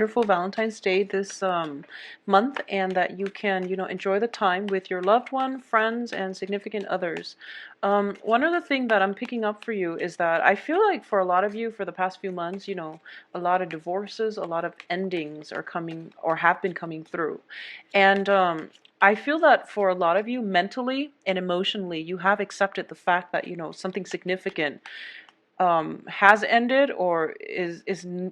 wonderful Valentine's Day this month, and that you can, enjoy the time with your loved one, friends, and significant others. One other thing that I'm picking up for you is that I feel like for a lot of you for the past few months, a lot of divorces, a lot of endings are coming or have been coming through. And I feel that for a lot of you, mentally and emotionally, you have accepted the fact that, something significant has ended or is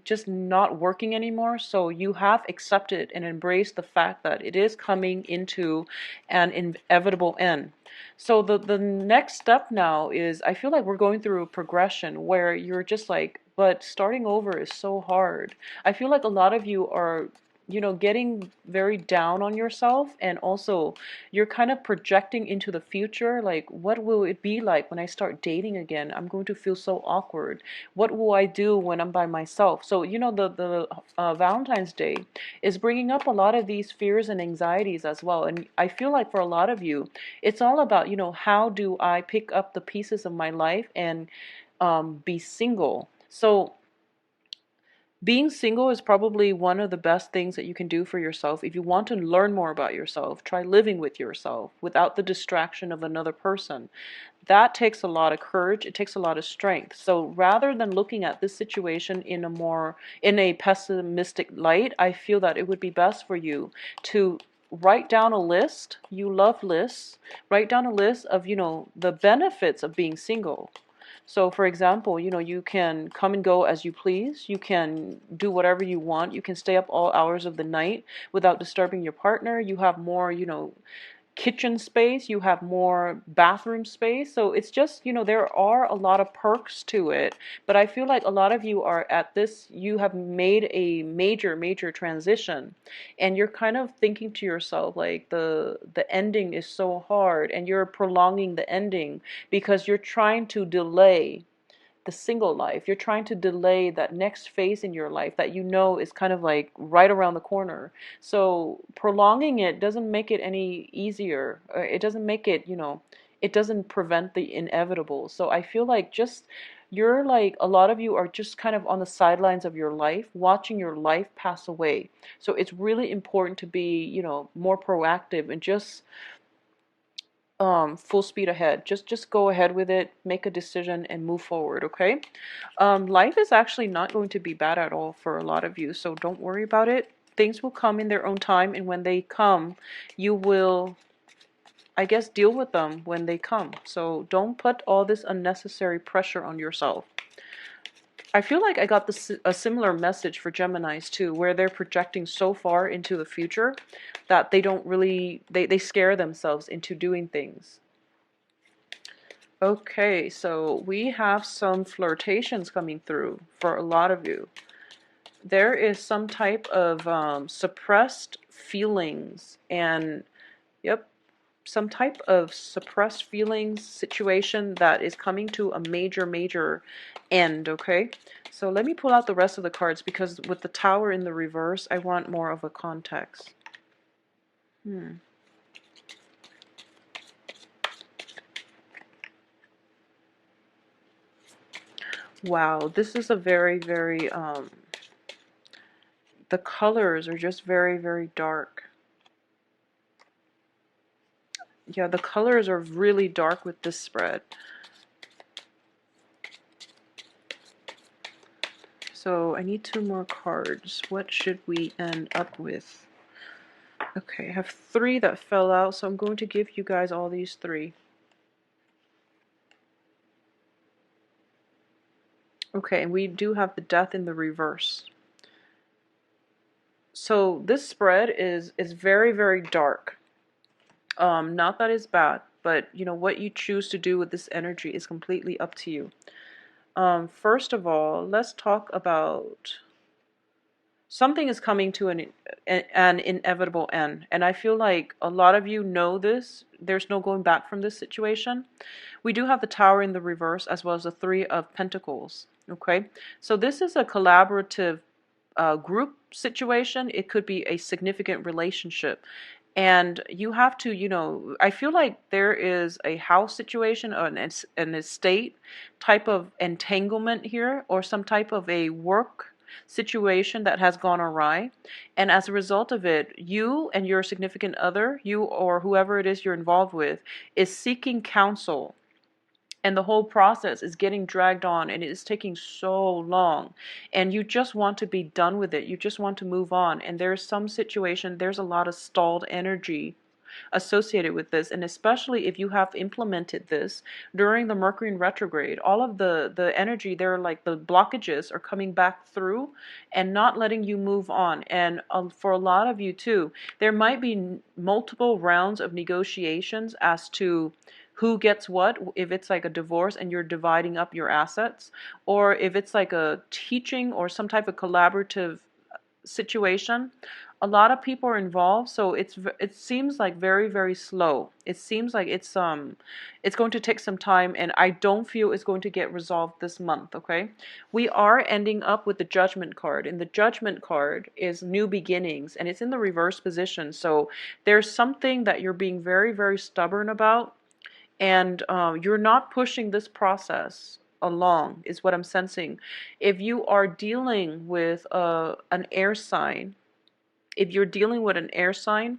just not working anymore. So you have accepted and embraced the fact that it is coming into an inevitable end. So the next step now is, I feel like we're going through a progression where you're just like, but starting over is so hard. I feel like a lot of you are, getting very down on yourself, and also you're kind of projecting into the future, like, what will it be like when I start dating again? I'm going to feel so awkward. What will I do when I'm by myself? So, the Valentine's Day is bringing up a lot of these fears and anxieties as well. And I feel like for a lot of you, it's all about, how do I pick up the pieces of my life and be single? So being single is probably one of the best things that you can do for yourself. If you want to learn more about yourself, try living with yourself without the distraction of another person. That takes a lot of courage. It takes a lot of strength. So rather than looking at this situation in a pessimistic light, I feel that it would be best for you to write down a list. You love lists. Write down a list of, the benefits of being single. So, for example, you can come and go as you please. You can do whatever you want. You can stay up all hours of the night without disturbing your partner. You have more, kitchen space. You have more bathroom space. So it's just, there are a lot of perks to it. But I feel like a lot of you are at this, you have made a major, major transition. And you're kind of thinking to yourself, like, the ending is so hard, and you're prolonging the ending because you're trying to delay the single life. You're trying to delay that next phase in your life that is kind of like right around the corner. So prolonging it doesn't make it any easier. It doesn't make it, it doesn't prevent the inevitable. So I feel like just you're like, a lot of you are just kind of on the sidelines of your life, watching your life pass away. So it's really important to be, more proactive and just full speed ahead. Just go ahead with it, make a decision, and move forward. Okay. Life is actually not going to be bad at all for a lot of you, so don't worry about it. Things will come in their own time, and when they come, you will, I guess, deal with them when they come. So don't put all this unnecessary pressure on yourself. I feel like I got a similar message for Geminis too, where they're projecting so far into the future that they don't really, they scare themselves into doing things. Okay, so we have some flirtations coming through for a lot of you. There is some type of suppressed feelings and, yep, some type of suppressed feelings situation that is coming to a major, major end, okay? So let me pull out the rest of the cards, because with the Tower in the reverse, I want more of a context. Wow, this is a very, very, the colors are just very, very dark. Yeah, the colors are really dark with this spread. So I need 2 more cards. What should we end up with? Okay, I have 3 that fell out, so I'm going to give you guys all these 3. Okay, and we do have the Death in the reverse. So this spread is very, very dark. Not that it's bad, but what you choose to do with this energy is completely up to you. First of all, let's talk about something is coming to an inevitable end. And I feel like a lot of you know this. There's no going back from this situation. We do have the Tower in the reverse, as well as the 3 of Pentacles. Okay, so this is a collaborative group situation. It could be a significant relationship. And you have to, I feel like there is a house situation or an estate type of entanglement here, or some type of a work situation that has gone awry. And as a result of it, you and your significant other, you or whoever it is you're involved with, is seeking counsel. And the whole process is getting dragged on and it is taking so long. And you just want to be done with it. You just want to move on. And there's some situation, there's a lot of stalled energy associated with this, and especially if you have implemented this during the Mercury in retrograde, all of the energy there, like the blockages are coming back through and not letting you move on. And for a lot of you too, there might be multiple rounds of negotiations as to who gets what, if it's like a divorce and you're dividing up your assets, or if it's like a teaching or some type of collaborative situation. A lot of people are involved, so it seems like very slow. It seems like it's going to take some time, and I don't feel it's going to get resolved this month. Okay, we are ending up with the Judgment card, and the Judgment card is new beginnings, and it's in the reverse position. So there's something that you're being very stubborn about, and you're not pushing this process along, is what I'm sensing. If you are dealing with an air sign, if you're dealing with an air sign,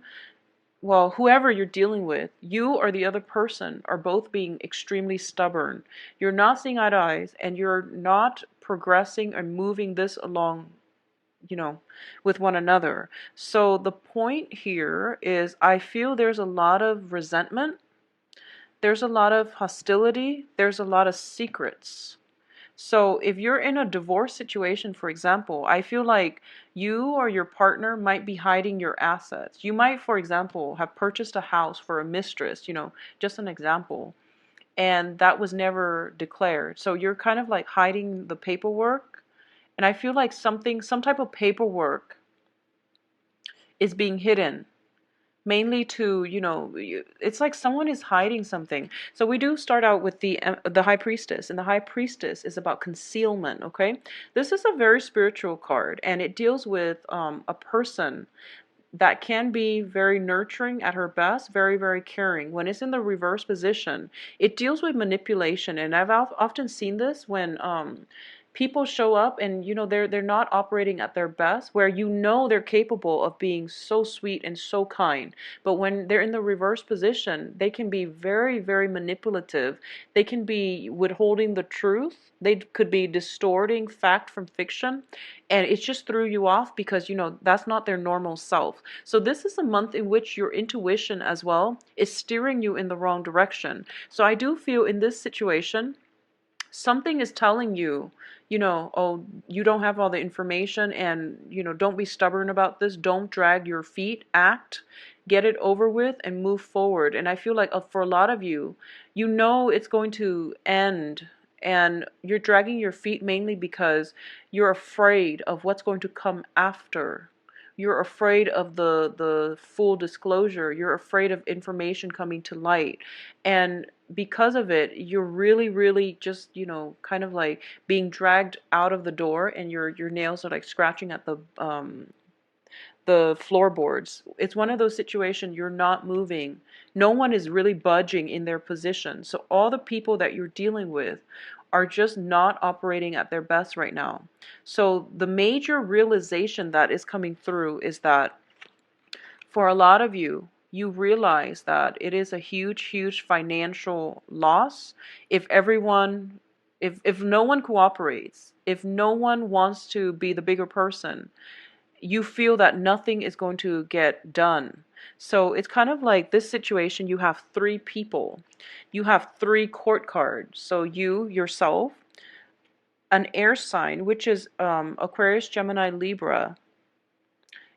well, whoever you're dealing with, you or the other person are both being extremely stubborn. You're not seeing eye to eye, and you're not progressing or moving this along, with one another. So the point here is I feel there's a lot of resentment, there's a lot of hostility, there's a lot of secrets. So if you're in a divorce situation, for example, I feel like you or your partner might be hiding your assets. You might, for example, have purchased a house for a mistress, just an example, and that was never declared. So you're kind of like hiding the paperwork. And I feel like some type of paperwork is being hidden, mainly to, it's like someone is hiding something. So we do start out with the High Priestess, and the High Priestess is about concealment. Okay, this is a very spiritual card, and it deals with a person that can be very nurturing at her best, very caring. When it's in the reverse position, it deals with manipulation, and I've often seen this when people show up and they're not operating at their best, where they're capable of being so sweet and so kind, but when they're in the reverse position, they can be very manipulative. They can be withholding the truth. They could be distorting fact from fiction, and it just threw you off because that's not their normal self. So this is a month in which your intuition as well is steering you in the wrong direction. So I do feel in this situation, something is telling you, oh, you don't have all the information, and, don't be stubborn about this. Don't drag your feet. Act, get it over with, and move forward. And I feel like for a lot of you, it's going to end, and you're dragging your feet mainly because you're afraid of what's going to come after. You're afraid of the full disclosure. You're afraid of information coming to light. And because of it, you're really just, kind of like being dragged out of the door, and your nails are like scratching at the floorboards. It's one of those situations, you're not moving. No one is really budging in their position. So all the people that you're dealing with are just not operating at their best right now. So the major realization that is coming through is that for a lot of you, you realize that it is a huge financial loss if everyone, if no one cooperates, if no one wants to be the bigger person. You feel that nothing is going to get done. So it's kind of like this situation, you have three people. You have three court cards. So you, yourself, an air sign, which is Aquarius, Gemini, Libra.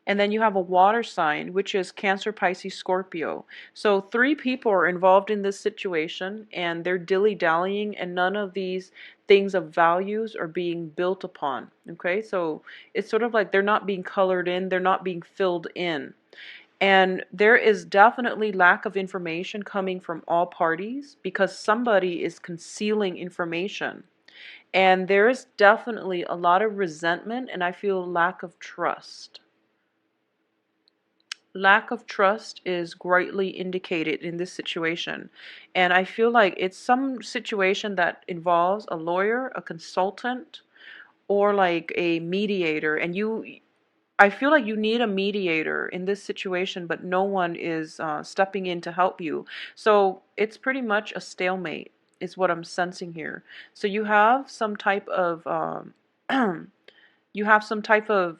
And then you have a water sign, which is Cancer, Pisces, Scorpio. So three people are involved in this situation, and they're dilly-dallying, and none of these things of values are being built upon. Okay, so it's sort of like they're not being colored in, they're not being filled in. And there is definitely lack of information coming from all parties because somebody is concealing information. And there is definitely a lot of resentment, and I feel lack of trust. Lack of trust is greatly indicated in this situation. And I feel like it's some situation that involves a lawyer, a consultant, or like a mediator, and I feel like you need a mediator in this situation, but no one is stepping in to help you. So it's pretty much a stalemate, is what I'm sensing here. So you have some type of you have some type of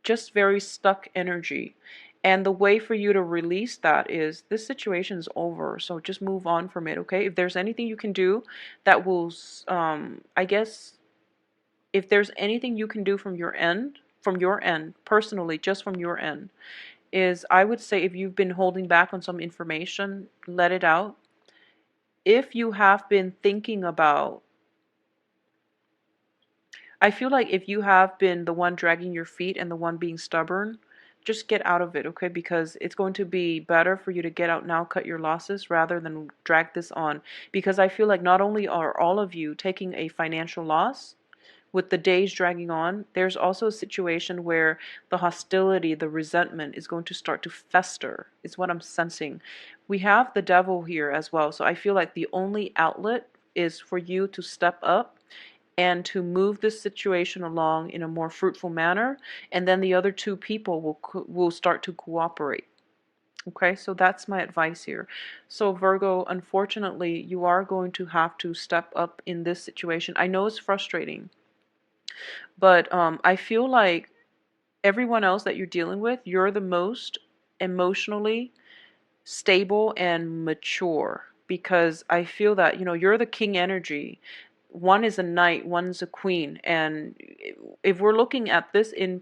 just very stuck energy. And the way for you to release that is, this situation's over, so just move on from it, okay? If there's anything you can do that will, I guess, if there's anything you can do from your end, personally, just from your end, is I would say if you've been holding back on some information, let it out. If you have been thinking about, I feel like if you have been the one dragging your feet and the one being stubborn, just get out of it, okay? Because it's going to be better for you to get out now, cut your losses, rather than drag this on. Because I feel like not only are all of you taking a financial loss, with the days dragging on, there's also a situation where the hostility, the resentment is going to start to fester, is what I'm sensing. We have the devil here as well, so I feel like the only outlet is for you to step up and to move this situation along in a more fruitful manner, and then the other two people will start to cooperate. Okay, so that's my advice here. So Virgo, unfortunately, you are going to have to step up in this situation. I know it's frustrating, but I feel like everyone else that you're dealing with, you're the most emotionally stable and mature, because I feel that, you're the king energy. One is a knight, one's a queen. And if we're looking at this in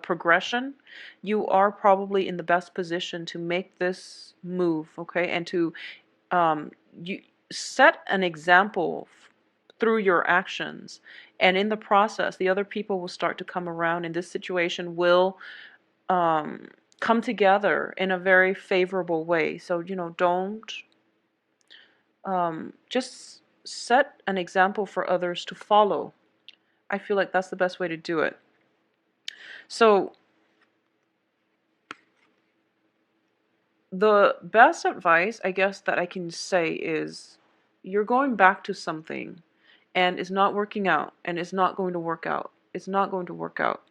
progression, you are probably in the best position to make this move, okay? And to you set an example through your actions, and in the process the other people will start to come around, and this situation will um, come together in a very favorable way. So don't just set an example for others to follow. I feel like that's the best way to do it. So the best advice, I guess, that I can say is, you're going back to something and it's not working out, and it's not going to work out. It's not going to work out.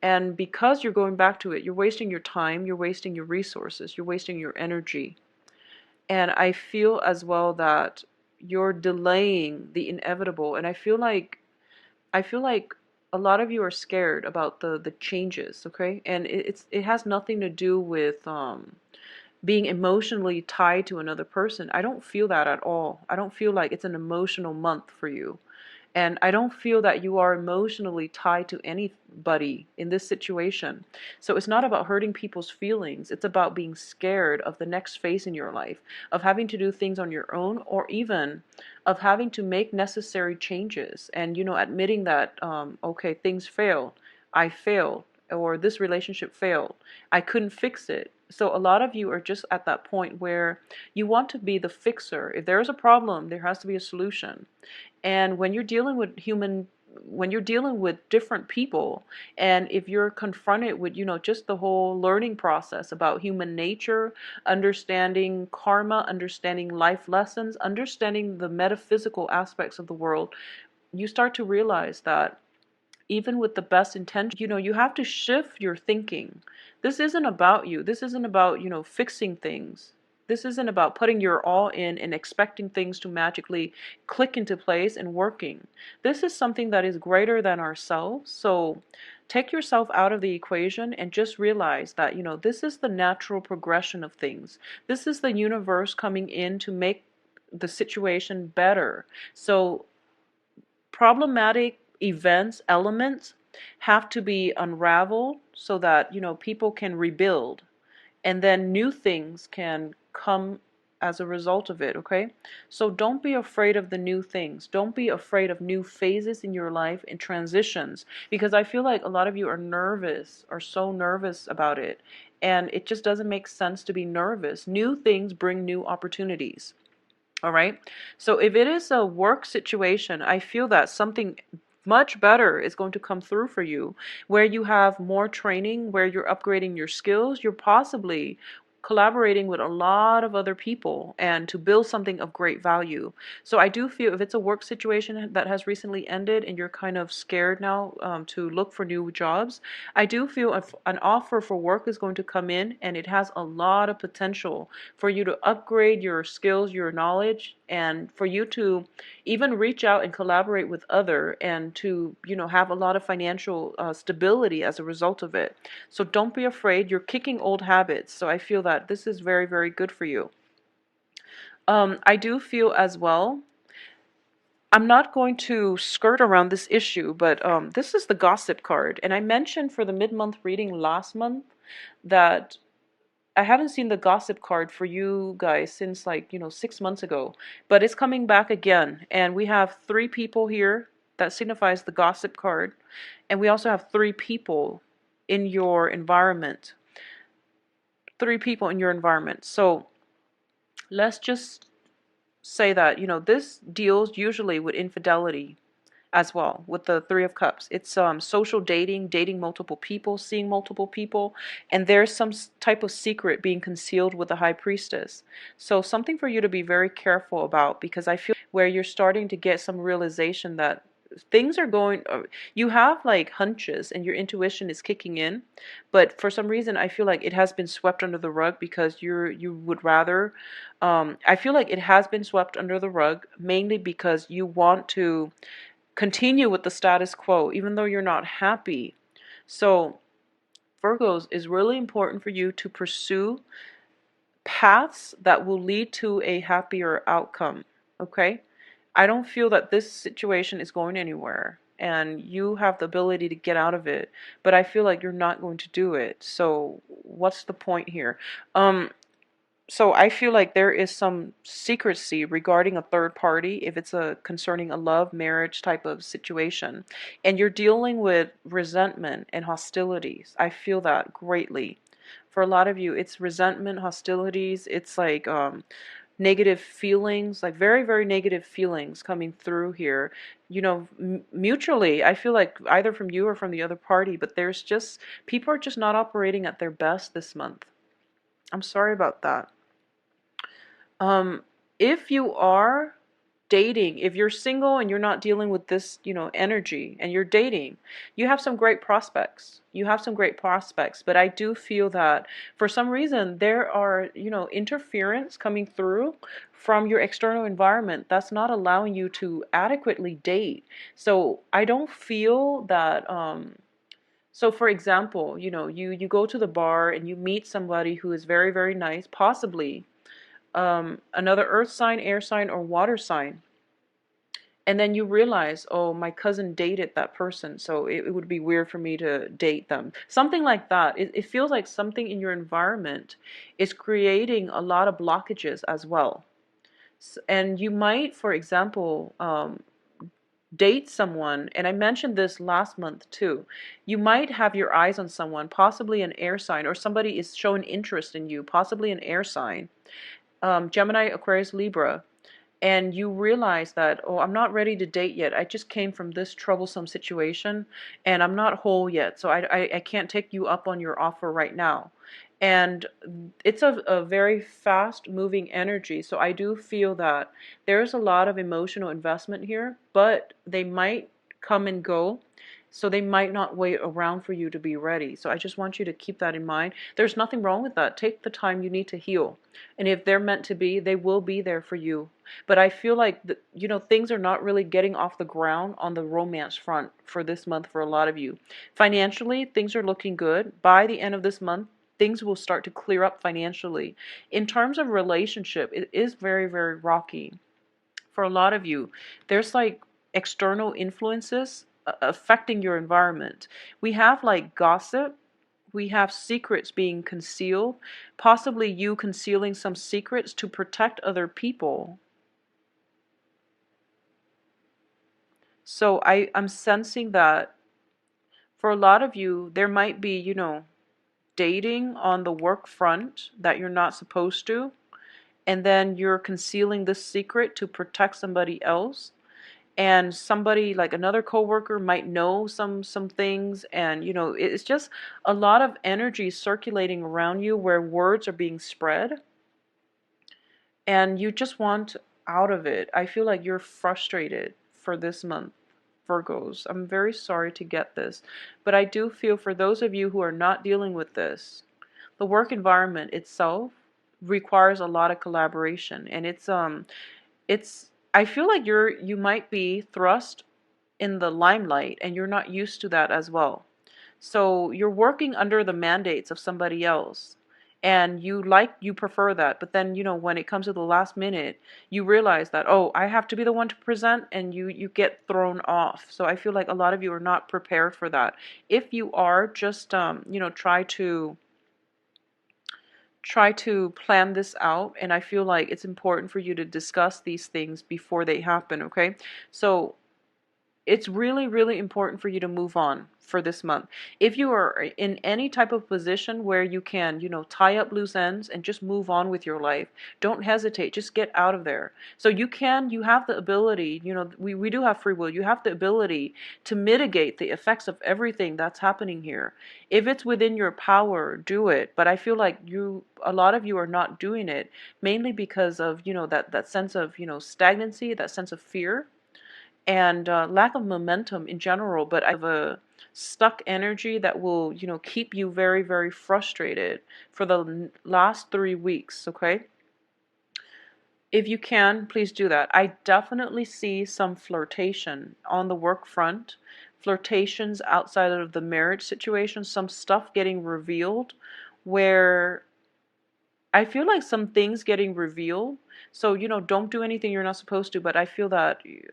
And because you're going back to it, you're wasting your time, you're wasting your resources, you're wasting your energy. And I feel as well that you're delaying the inevitable. And I feel like a lot of you are scared about the changes, okay? And it has nothing to do with being emotionally tied to another person. I don't feel that at all. I don't feel like it's an emotional month for you. And I don't feel that you are emotionally tied to anybody in this situation. So it's not about hurting people's feelings. It's about being scared of the next phase in your life, of having to do things on your own, or even of having to make necessary changes and, admitting that, okay, things failed. I failed, or this relationship failed. I couldn't fix it. So a lot of you are just at that point where you want to be the fixer. If there is a problem, there has to be a solution. And when you're dealing with different people, and if you're confronted with, just the whole learning process about human nature, understanding karma, understanding life lessons, understanding the metaphysical aspects of the world, you start to realize that even with the best intention, you have to shift your thinking. This isn't about you. This isn't about, fixing things. This isn't about putting your all in and expecting things to magically click into place and working. This is something that is greater than ourselves. So take yourself out of the equation and just realize that, this is the natural progression of things. This is the universe coming in to make the situation better. So problematic events, elements have to be unraveled so that, people can rebuild, and then new things can come as a result of it, okay? So don't be afraid of the new things. Don't be afraid of new phases in your life and transitions, because I feel like a lot of you are so nervous about it, and it just doesn't make sense to be nervous. New things bring new opportunities. All right. So if it is a work situation, I feel that something much better is going to come through for you, where you have more training, where you're upgrading your skills. You're possibly collaborating with a lot of other people and to build something of great value. So I do feel if it's a work situation that has recently ended and you're kind of scared now to look for new jobs, I do feel if an offer for work is going to come in and it has a lot of potential for you to upgrade your skills, your knowledge, and for you to even reach out and collaborate with other and to, you know, have a lot of financial stability as a result of it. So don't be afraid. You're kicking old habits. So I feel that this is very, very good for you. I do feel as well, I'm not going to skirt around this issue, but this is the gossip card. And I mentioned for the mid-month reading last month that I haven't seen the gossip card for you guys since, like, 6 months ago, but it's coming back again. And we have three people here that signifies the gossip card. And we also have three people in your environment. Three people in your environment. So let's just say that, this deals usually with infidelity as well with the Three of Cups. It's social dating, dating multiple people, seeing multiple people, and there's some type of secret being concealed with the High Priestess. So something for you to be very careful about, because I feel where you're starting to get some realization that things are going, you have like hunches and your intuition is kicking in, but for some reason I feel like it has been swept under the rug because you would rather, I feel like it has been swept under the rug mainly because you want to continue with the status quo even though you're not happy. So Virgos, is really important for you to pursue paths that will lead to a happier outcome. Okay, I don't feel that this situation is going anywhere and you have the ability to get out of it, but I feel like you're not going to do it. So what's the point here? So I feel like there is some secrecy regarding a third party if it's a concerning a love marriage type of situation, and you're dealing with resentment and hostilities. I feel that greatly. For a lot of you, it's resentment, hostilities. It's like negative feelings, like very, very negative feelings coming through here. Mutually, I feel like either from you or from the other party, but there's just people are just not operating at their best this month. I'm sorry about that. Um, if you are dating, if you're single and you're not dealing with this, energy and you're dating, you have some great prospects. You have some great prospects, but I do feel that for some reason there are, interference coming through from your external environment that's not allowing you to adequately date. So I don't feel that, so for example, you go to the bar and you meet somebody who is very, very nice, possibly another earth sign, air sign, or water sign. And then you realize, oh, my cousin dated that person, so it would be weird for me to date them. Something like that. It feels like something in your environment is creating a lot of blockages as well. And you might, for example, date someone, and I mentioned this last month too. You might have your eyes on someone, possibly an air sign, or somebody is showing interest in you, possibly an air sign. Gemini, Aquarius, Libra, and you realize that, oh, I'm not ready to date yet. I just came from this troublesome situation and I'm not whole yet. So I can't take you up on your offer right now. And it's a very fast moving energy. So I do feel that there's a lot of emotional investment here, but they might come and go. So they might not wait around for you to be ready. So I just want you to keep that in mind. There's nothing wrong with that. Take the time you need to heal. And if they're meant to be, they will be there for you. But I feel like, things are not really getting off the ground on the romance front for this month for a lot of you. Financially, things are looking good. By the end of this month, things will start to clear up financially. In terms of relationship, it is very, very rocky. For a lot of you, there's like external influences affecting your environment. We have like gossip, we have secrets being concealed, possibly you concealing some secrets to protect other people. So I'm sensing that for a lot of you, there might be, dating on the work front that you're not supposed to, and then you're concealing this secret to protect somebody else. and somebody like another coworker might know some things, and it's just a lot of energy circulating around you where words are being spread, and you just want out of it. I feel like you're frustrated for this month, Virgos. I'm very sorry to get this, but I do feel for those of you who are not dealing with this, the work environment itself requires a lot of collaboration, and it's I feel like you might be thrust in the limelight and you're not used to that as well. So you're working under the mandates of somebody else, and you prefer that, but then when it comes to the last minute, you realize that, oh, I have to be the one to present, and you get thrown off. So I feel like a lot of you are not prepared for that. If you are, just try to plan this out, and I feel like it's important for you to discuss these things before they happen, okay? So it's really, really important for you to move on for this month. If you are in any type of position where you can, tie up loose ends and just move on with your life, don't hesitate. Just get out of there. So you have the ability, we do have free will. You have the ability to mitigate the effects of everything that's happening here. If it's within your power, do it. But I feel like a lot of you are not doing it, mainly because of, that sense of, stagnancy, that sense of fear, and lack of momentum in general. But I have a stuck energy that will, keep you very, very frustrated for the last 3 weeks, okay? If you can, please do that. I definitely see some flirtation on the work front, flirtations outside of the marriage situation, some stuff getting revealed where I feel like some things getting revealed. So, don't do anything you're not supposed to, but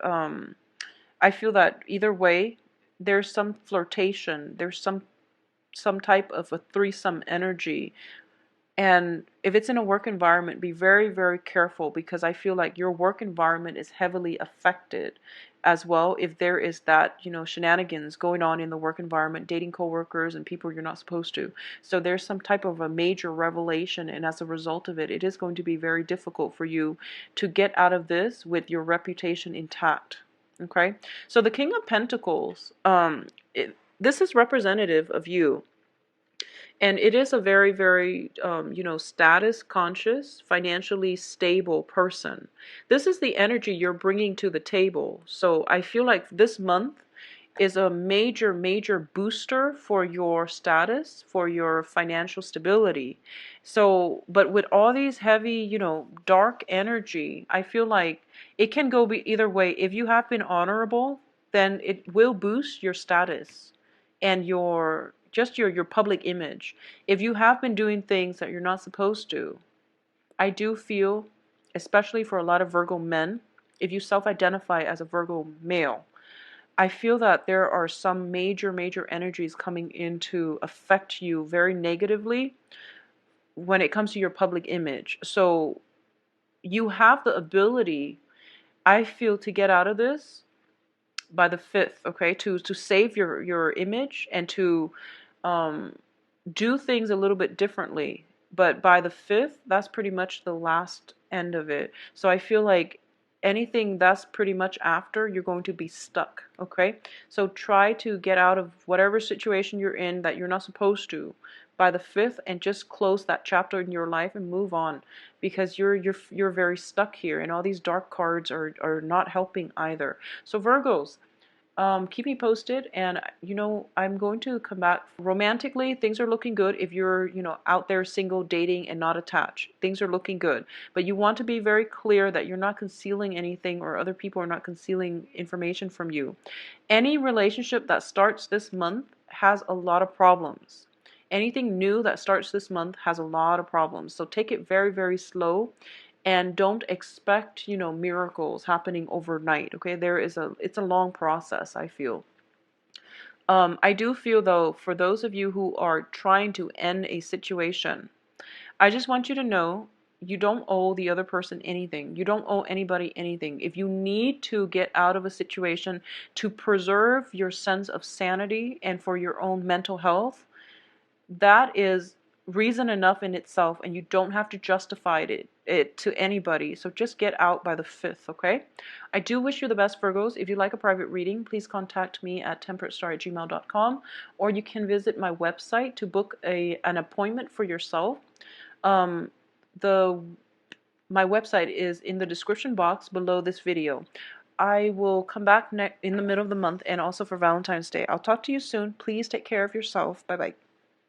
um, I feel that either way, there's some flirtation, there's some type of a threesome energy. And if it's in a work environment, be very, very careful, because I feel like your work environment is heavily affected as well if there is that, shenanigans going on in the work environment, dating coworkers and people you're not supposed to. So there's some type of a major revelation, and as a result of it, it is going to be very difficult for you to get out of this with your reputation intact. Okay? So the King of Pentacles, this is representative of you. And it is a very, very, status conscious, financially stable person. This is the energy you're bringing to the table. So I feel like this month is a major, major booster for your status, for your financial stability. So, but with all these heavy, dark energy, I feel like it can go either way. If you have been honorable, then it will boost your status and your public image. If you have been doing things that you're not supposed to, I do feel, especially for a lot of Virgo men, if you self-identify as a Virgo male, I feel that there are some major, major energies coming in to affect you very negatively when it comes to your public image. So you have the ability, I feel, to get out of this by the 5th, okay, to save your image and to um, do things a little bit differently. But by the 5th, that's pretty much the last end of it. So I feel like anything that's pretty much after, you're going to be stuck, okay? So try to get out of whatever situation you're in that you're not supposed to by the 5th, and just close that chapter in your life and move on, because you're very stuck here, and all these dark cards are not helping either. So Virgos, keep me posted, and I'm going to come back. Romantically, things are looking good. If you're out there single, dating, and not attached, things are looking good. But you want to be very clear that you're not concealing anything, or other people are not concealing information from you. Any relationship that starts this month has a lot of problems. Anything new that starts this month has a lot of problems. So take it very, very slow, and don't expect, miracles happening overnight. Okay, it's a long process, I feel. I do feel, though, for those of you who are trying to end a situation, I just want you to know you don't owe the other person anything. You don't owe anybody anything. If you need to get out of a situation to preserve your sense of sanity and for your own mental health, that is reason enough in itself, and you don't have to justify it it to anybody. So just get out by the 5th, okay? I do wish you the best, Virgos. If you'd like a private reading, please contact me at temperatestar@gmail.com, or you can visit my website to book an appointment for yourself. Um, the My website is in the description box below this video. I will come back in the middle of the month and also for Valentine's Day. I'll talk to you soon. Please take care of yourself. Bye-bye.